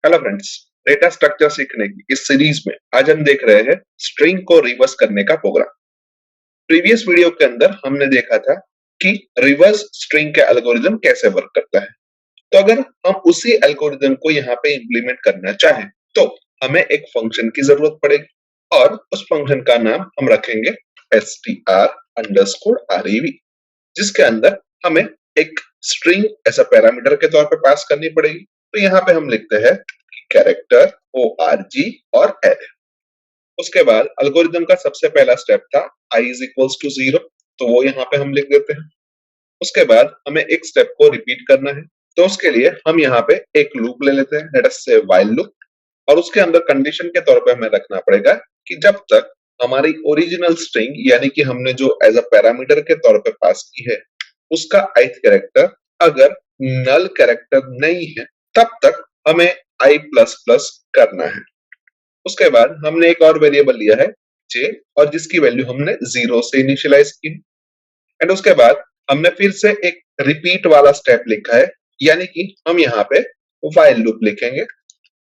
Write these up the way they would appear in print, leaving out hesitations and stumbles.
Hello friends, data structure सीखने की इस सीरीज में आज हम देख रहे हैं स्ट्रिंग को रिवर्स करने का प्रोग्राम। प्रीवियस वीडियो के अंदर हमने देखा था कि रिवर्स स्ट्रिंग का एल्गोरिथम कैसे वर्क करता है। तो अगर हम उसी एल्गोरिथम को यहाँ पे इंप्लीमेंट करना चाहें तो हमें एक फंक्शन की जरूरत पड़ेगी और उस फंक्शन का नाम हम रखेंगे str_rev, जिसके अंदर हमें एक स्ट्रिंग ऐसा पैरामीटर के तौर पे पास करनी पड़ेगी। तो यहाँ पे हम लिखते हैं कैरेक्टर org और एरे। उसके बाद एल्गोरिथम का सबसे पहला स्टेप था i इज इक्वल्स टू 0, तो वो यहाँ पे हम लिख देते हैं। उसके बाद हमें एक स्टेप को रिपीट करना है, तो उसके लिए हम यहाँ पे एक लूप ले लेते हैं, लेट अस से व्हाइल लूप, और उसके अंदर कंडीशन के तौर पे हमें रखना पड़ेगा कि जब तक हमारी ओरिजिनल स्ट्रिंग यानी कि हमने जो एज अ पैरामीटर के तौर पे पास की है उसका ith कैरेक्टर अगर नल कैरेक्टर नहीं है तब तक हमें i प्लस प्लस करना है। उसके बाद हमने एक और वेरिएबल लिया है j, और जिसकी वैल्यू हमने 0 से इनिशियलाइज की। एंड उसके बाद हमने फिर से एक रिपीट वाला स्टेप लिखा है, यानी कि हम यहाँ पे व्हाइल लूप लिखेंगे,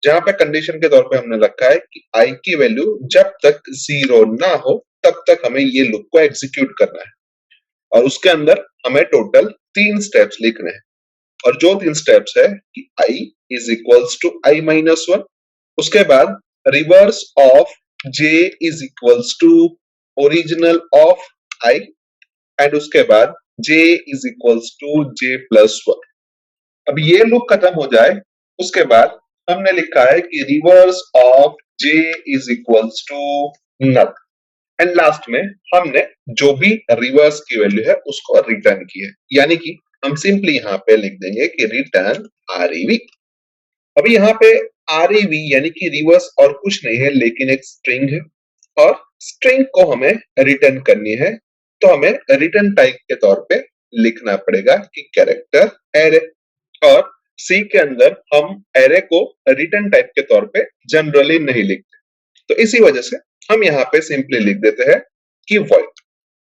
जहां पे कंडीशन के तौर पे हमने रखा है कि i की वैल्यू जब तक 0 ना हो तब तक हमें ये लूप को एग्जीक्यूट करना है। और उसके अंदर हमें टोटल 3 स्टेप्स लिखने हैं, और जो 3 स्टेप्स है कि i is equals to i minus 1, उसके बाद reverse of j is equals to original of i, and उसके बाद j is equals to j plus 1। अब ये लूप खत्म हो जाए उसके बाद हमने लिखा है कि reverse of j is equals to null, and last में हमने जो भी रिवर्स की वैल्यू है उसको रिटर्न की है, यानी कि हम सिंपली यहाँ पे लिख देंगे कि रिटर्न rev। अभी यहाँ पे rev यानी कि रिवर्स और कुछ नहीं है लेकिन एक स्ट्रिंग है, और स्ट्रिंग को हमें रिटर्न करनी है, तो हमें रिटर्न टाइप के तौर पे लिखना पड़ेगा कि कैरेक्टर एरे। और सी के अंदर हम एरे को रिटर्न टाइप के तौर पे जनरली नहीं लिखते, तो इसी वजह से हम यहाँ पे सिंपली लिख देते हैं कि void,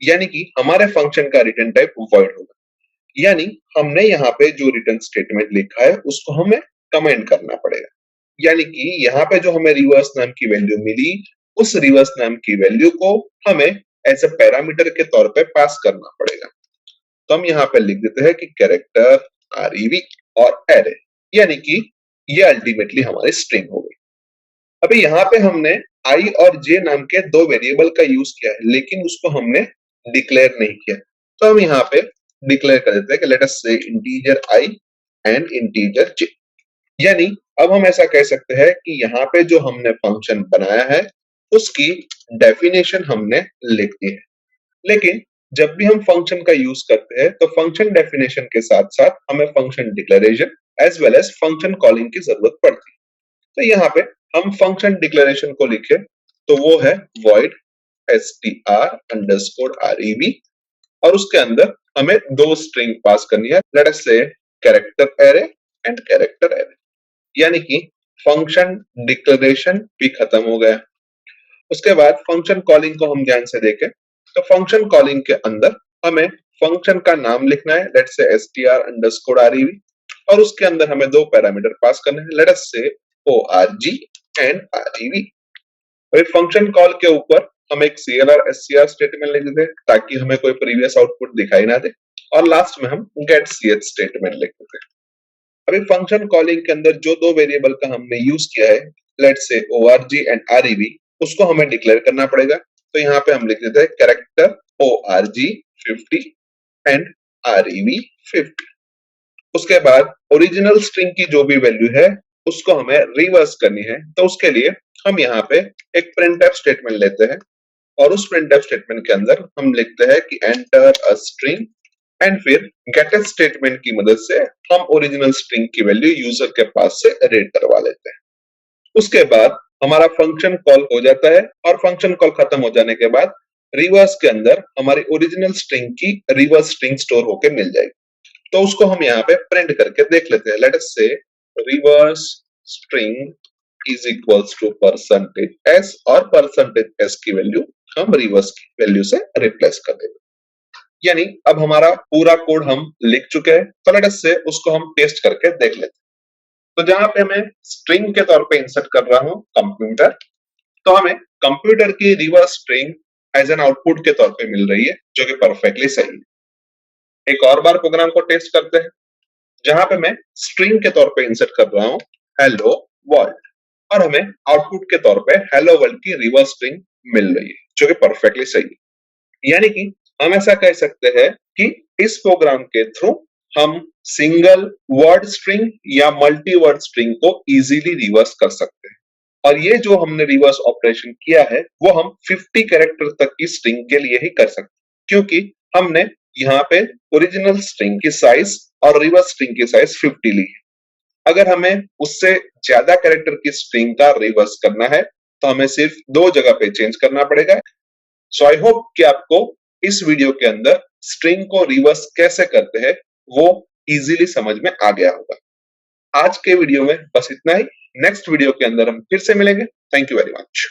यानी कि हमारे फंक्शन का रिटर्न टाइप void होगा। यानी हमने यहाँ पे जो रिटर्न स्टेटमेंट लिखा है उसको हमें कमेंट करना पड़ेगा, यानी कि यहाँ पे जो हमें रिवर्स नाम की वैल्यू मिली उस रिवर्स नाम की वैल्यू को हमें एज ए पैरामीटर के तौर पे पास करना पड़ेगा। तो हम यहाँ पे लिख देते हैं कि कैरेक्टर rev और एरे, यानी कि ये अल्टीमेटली हमारी स्ट्रिंग हो गई। अभी यहाँ पे हमने i और j नाम के दो वेरिएबल का यूज किया है, लेकिन उसको हमने डिक्लेयर नहीं किया, तो हम यहाँ पे डिक्लेयर कर देते हैं कि लेट अस से integer i and integer j। यानी अब हम ऐसा कह सकते हैं कि यहाँ पे जो हमने फंक्शन बनाया है उसकी डेफिनेशन हमने लिख दी है, लेकिन जब भी हम फंक्शन का यूज करते हैं तो फंक्शन डेफिनेशन के साथ साथ हमें function declaration as well as function calling की जरूरत पड़ती है। तो यहाँ पे हम फंक्शन डिक्लेरेशन को लिखे तो वो है void str_rev, और उसके अंदर हमें दो स्ट्रिंग पास करनी है, लेट अस से character array and character array, यानी कि फंक्शन डिक्लेरेशन भी खत्म हो गया। उसके बाद फंक्शन कॉलिंग को हम ध्यान से देखें तो फंक्शन कॉलिंग के अंदर हमें फंक्शन का नाम लिखना है, लेट से str_rev, और उसके अंदर हमें दो पैरामीटर पास करने हैं, लेट अस से org एंड rev। और फंक्शन कॉल के ऊपर हम एक clr scr स्टेटमेंट लिख देते हैं ताकि हमें कोई प्रीवियस आउटपुट दिखाई ना दे, और लास्ट में हम गेट ch स्टेटमेंट लिख देते हैं। अभी फंक्शन कॉलिंग के अंदर जो दो वेरिएबल का हमने यूज किया है, लेट से org एंड rev, उसको हमें डिक्लेयर करना पड़ेगा। तो यहाँ पे हम लिख देते हैं कैरेक्टर org 50 एंड rev 50। उसके बाद ओरिजिनल स्ट्रिंग की जो भी वैल्यू है उसको हमें रिवर्स करनी है, तो उसके लिए हम यहाँ पे एक printf स्टेटमेंट लेते हैं, और उस printf स्टेटमेंट के अंदर हम लिखते हैं कि एंटर अ स्ट्रिंग, एंड फिर गेट स्टेटमेंट की मदद से हम ओरिजिनल स्ट्रिंग की वैल्यू यूजर के पास से रीड करवा लेते हैं। उसके बाद हमारा फंक्शन कॉल हो जाता है, और फंक्शन कॉल खत्म हो जाने के बाद रिवर्स के अंदर हमारी ओरिजिनल स्ट्रिंग की रिवर्स स्ट्रिंग स्टोर होके मिल जाएगी। तो उसको हम यहाँ पे प्रिंट करके देख लेते हैं, let us say reverse string is equals to %s, और %s की वैल्यू हम रिवर्स की वैल्यू से रिप्लेस कर देंगे। यानी अब हमारा पूरा कोड हम लिख चुके हैं, तो लेट अस से उसको हम टेस्ट करके देख लेते हैं। तो जहां पे हमें स्ट्रिंग के तौर पे इंसर्ट कर रहा हूं कंप्यूटर, तो हमें कंप्यूटर की reverse string as an output के तौर पे मिल रही है, जो कि परफेक्टली सही है। एक और बार प्रोग्राम को टेस्ट करते हैं, जहां पे मैं स्ट्रिंग के तौर पे इंसर्ट कर रहा हूं हेलो वर्ल्ड, और हमें आउटपुट के तौर पे हेलो वर्ल्ड की रिवर्स स्ट्रिंग मिल रही है, जो कि परफेक्टली सही है। यानी कि हम ऐसा कह सकते हैं कि इस प्रोग्राम के थ्रू हम सिंगल वर्ड स्ट्रिंग या मल्टी वर्ड स्ट्रिंग को इजीली रिवर्स कर सकते हैं। और ये जो हमने रिवर्स ऑपरेशन किया है वो हम 50 कैरेक्टर तक की स्ट्रिंग के लिए ही कर सकते हैं, क्योंकि हमने यहाँ पे ओरिजिनल स्ट्रिंग की साइज और रिवर्स स्ट्रिंग की साइज 50 ली है। अगर हमें उससे ज्यादा कैरेक्टर की स्ट्रिंग का रिवर्स करना है तो हमें सिर्फ दो जगह पे चेंज करना पड़ेगा। सो आई होप कि आपको इस वीडियो के अंदर स्ट्रिंग को रिवर्स कैसे करते हैं वो इजीली समझ में आ गया होगा। आज के वीडियो में बस इतना ही। नेक्स्ट वीडियो के अंदर हम फिर से मिलेंगे। Thank you very much.